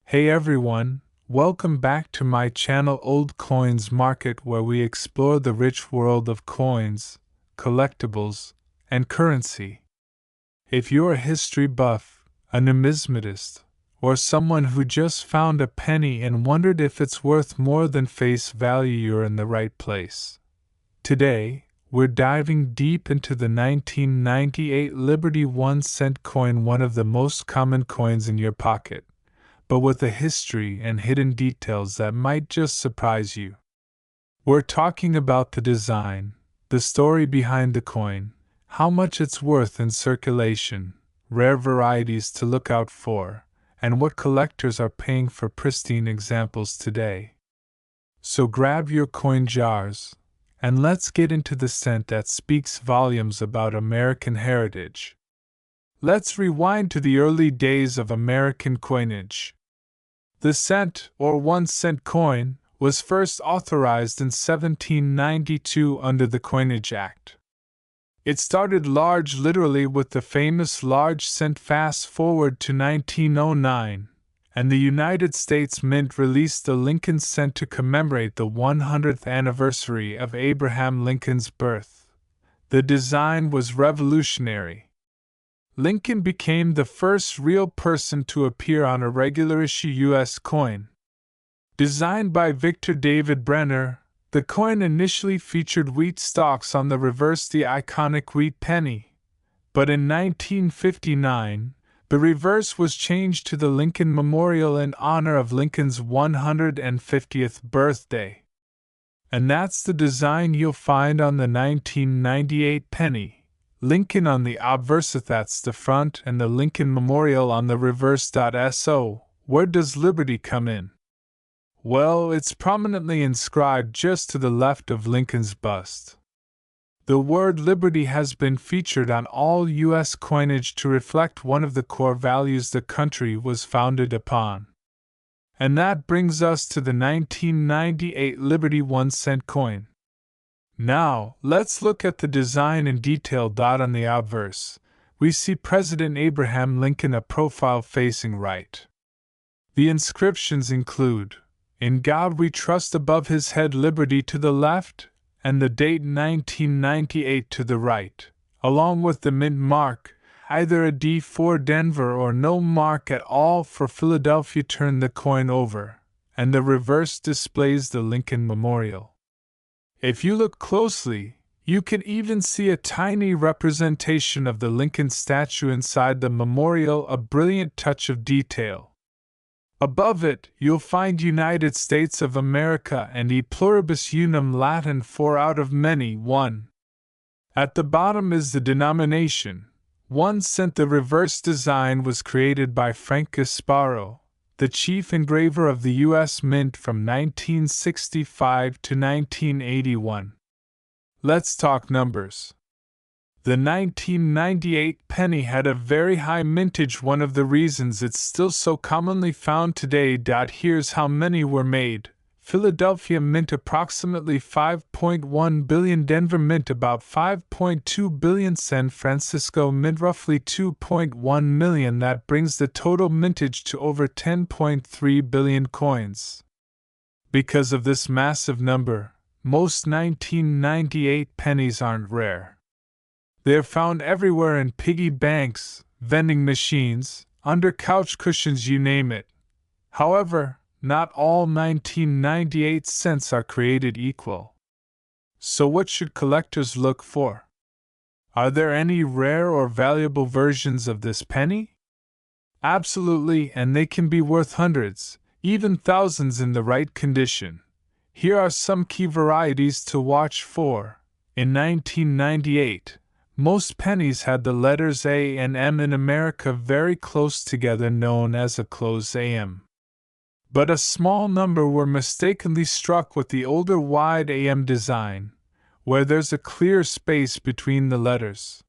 Hey everyone, welcome back to my channel Old Coins Market, where we explore the rich world of coins, collectibles, and currency. If you're a history buff, a numismatist, or someone who just found a penny and wondered if it's worth more than face value, you're in the right place. Today, we're diving deep into the 1998 Liberty 1-cent coin, one of the most common coins in your pocket, but with a history and hidden details that might just surprise you. We're talking about the design, the story behind the coin, how much it's worth in circulation, rare varieties to look out for, and what collectors are paying for pristine examples today. So grab your coin jars, and let's get into the cent that speaks volumes about American heritage. Let's rewind to the early days of American coinage. The cent, or 1-cent coin, was first authorized in 1792 under the Coinage Act. It started large, literally, with the famous large cent. Fast forward to 1909, and the United States Mint released the Lincoln cent to commemorate the 100th anniversary of Abraham Lincoln's birth. The design was revolutionary. Lincoln became the first real person to appear on a regular issue U.S. coin. Designed by Victor David Brenner, the coin initially featured wheat stalks on the reverse, the iconic wheat penny. But in 1959, the reverse was changed to the Lincoln Memorial in honor of Lincoln's 150th birthday. And that's the design you'll find on the 1998 penny. Lincoln on the obverse, that's the front, and the Lincoln Memorial on the reverse. So, where does Liberty come in? Well, it's prominently inscribed just to the left of Lincoln's bust. The word liberty has been featured on all U.S. coinage to reflect one of the core values the country was founded upon. And that brings us to the 1998 Liberty 1-cent coin. Now, let's look at the design in detail. On the obverse, we see President Abraham Lincoln, a profile facing right. The inscriptions include, "In God We Trust" above his head, Liberty to the left, and the date 1998 to the right, along with the mint mark, either a D for Denver or no mark at all for Philadelphia. Turn the coin over, and the reverse displays the Lincoln Memorial. If you look closely, you can even see a tiny representation of the Lincoln statue inside the memorial, a brilliant touch of detail. Above it, you'll find United States of America and E pluribus unum, Latin, 4 out of many, 1. At the bottom is the denomination, 1 cent. The reverse design was created by Frank Gasparo, the chief engraver of the U.S. Mint from 1965 to 1981. Let's talk numbers. The 1998 penny had a very high mintage, one of the reasons it's still so commonly found today. Here's how many were made. Philadelphia Mint approximately 5.1 billion, Denver Mint about 5.2 billion, San Francisco Mint roughly 2.1 million. That brings the total mintage to over 10.3 billion coins. Because of this massive number, most 1998 pennies aren't rare. They're found everywhere, in piggy banks, vending machines, under couch cushions, you name it. However, not all 1998 cents are created equal. So what should collectors look for? Are there any rare or valuable versions of this penny? Absolutely, and they can be worth hundreds, even thousands in the right condition. Here are some key varieties to watch for. In 1998, most pennies had the letters A and M in America very close together, known as a close AM. But a small number were mistakenly struck with the older wide AM design, where there's a clear space between the letters.